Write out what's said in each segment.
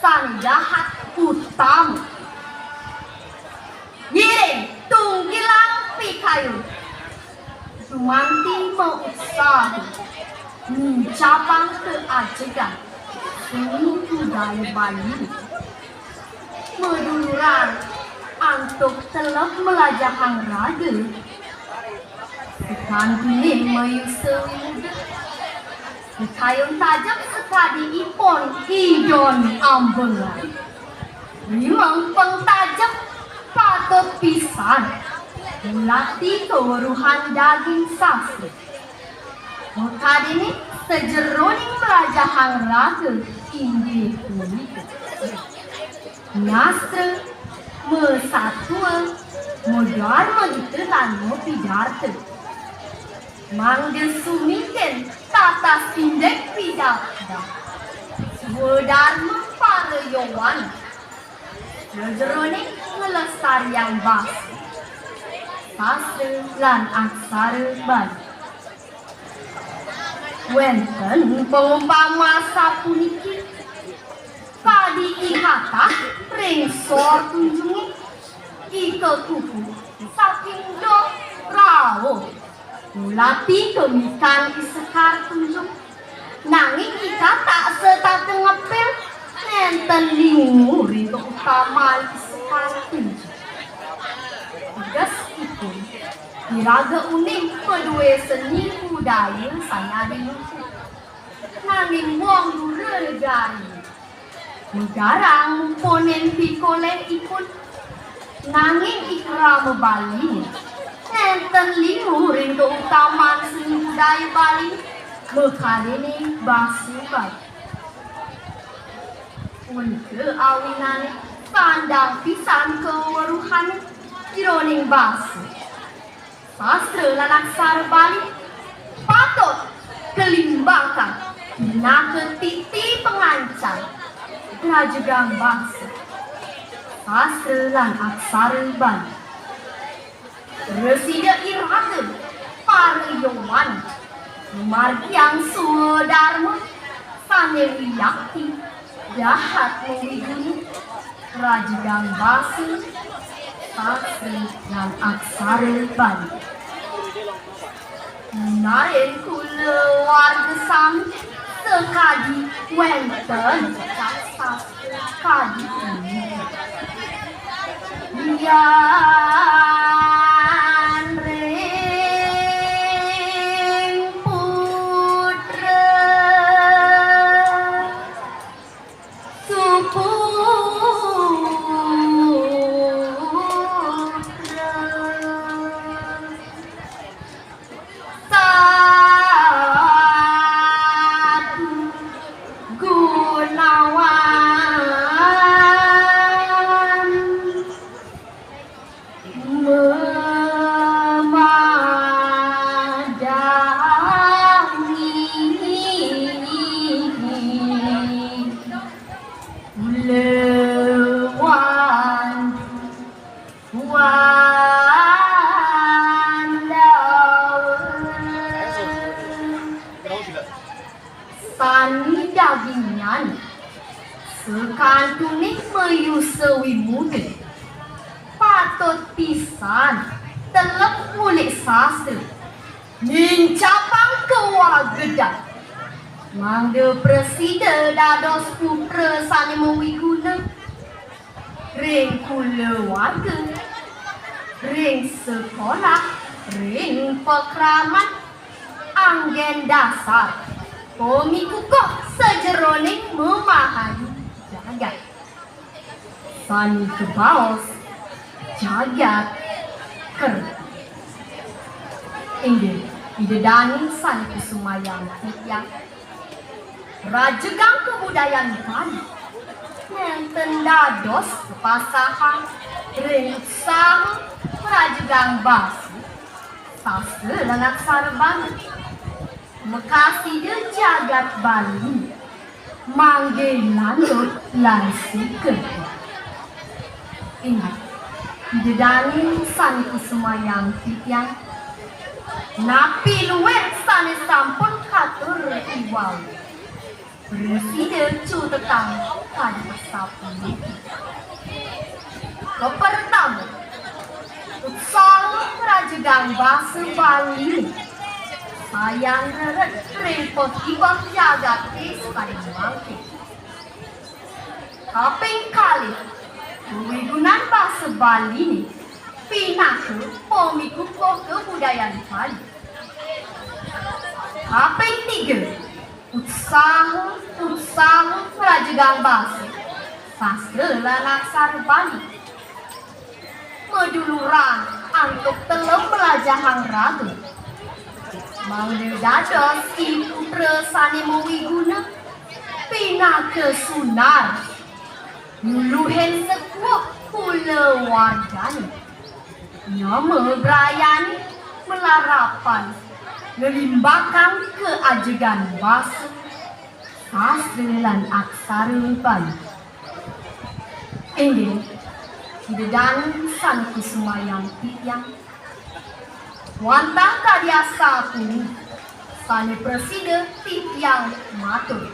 San jahat utama. Giring tunggilang pikayu. Sumanti mausaha mencapang keajegan seni budaya Bali. Meduluran antuk telap melajahang raga. Sekan kuning mayusawi muda. Kayun tajam sekali ipon idon ambengan. Memang pengtajam patut pisan. Melatih keweruhan daging sastra. Maka ini sejeroning melajahang raga inggih punika. Nastra mesatua modharma ditelan mopidarta. Mangde sumiken tata sindek pidada. Swadharma para yowan. Sejeroning ngelestarian bahasa. Sastra lan aksara Bali. Wenten pengumpama sapuniki padi ihata ring sor tunjungi ika kuku saking do rawo mulati kemikan isekar tunjung nanging ika tak setate ngepil nenten lingur itu utama isekar tunjung. Tugas itu diraga uning kedua seni budaya sanyade lucu. Nanging wong dure negari. Negarang mumponen pikoleh ikut. Nanging ikrama Bali. Nenten lingur itu utama seni budaya Bali. Mekadene basi Bali. Unke awinane pandang pisan keweruhan jironing basi. Sastra lan aksara Bali patut kelimbangkan na ketiti pengancam rajagang bangsa. Sastra lan aksara Bali resida iraga para yowan margiang swadharma sane wiyakti jahat mewiguni rajagang bangsa. Sastra lan aksara Bali. Naren kula warga sami sekadi wenten sastra kadi ini. Yan ring putra suku Sani dagingan sekantuning mayusawi muda patut pisan telep mulik sastra mencapang kewargedan mangde presida dados putra sani mewiguna ring kula warga ring sekolah ring pekraman anggen dasar komikukoh sejeroning memahami jagat. Sani kebaos jagat kerja. Inggih idedani sani kusumayang tiang rajagang kebudayaan Bali nenten dados kepasahan ring usaha rajagang basi sastra lan aksara Bali. Mekasi de jagat Bali mangge landut lan sikep. Ingat dedani sani kusumayang titiang napi luwet sani sampun katur iwau Presiden Cu Tetang pada masa politik. Pertama, usaha kerajaan bahasa Bali sayang repot ibang jaga tes pada mangke. Kaping kali, penggunaan bahasa Bali ini pindah ke pemikut kebudayaan Bali. Kaping tiga, usaha kerajaan bahasa sastra lan aksara Bali. Meduluran untuk telem belajar raga. Mangde dados si putra sane mewiguna pindah ke Sunar. Nuluhen sekuat pula wargane. Nama berayani melarapan ngelimbakan keajegan bahasa sastra lan aksara Bali. Ini dan San Kusumayang Tiang wantah kadiasa pun sane presiden Tiang matur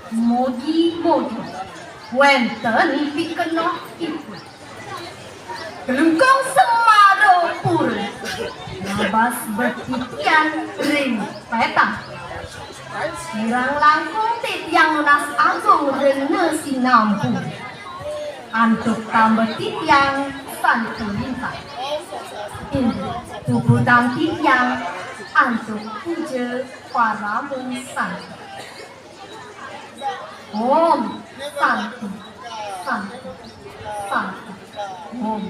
mogi wenten pikeno ipu kelungkong semado pur nabas bertitian ring petang sirang langkung Tiang lunas agung rene sinampu antuk tambah Tiang santu lintang. Ini tubuh tang Tiang antuk puja para santu. Om santu, santu, santu, Om.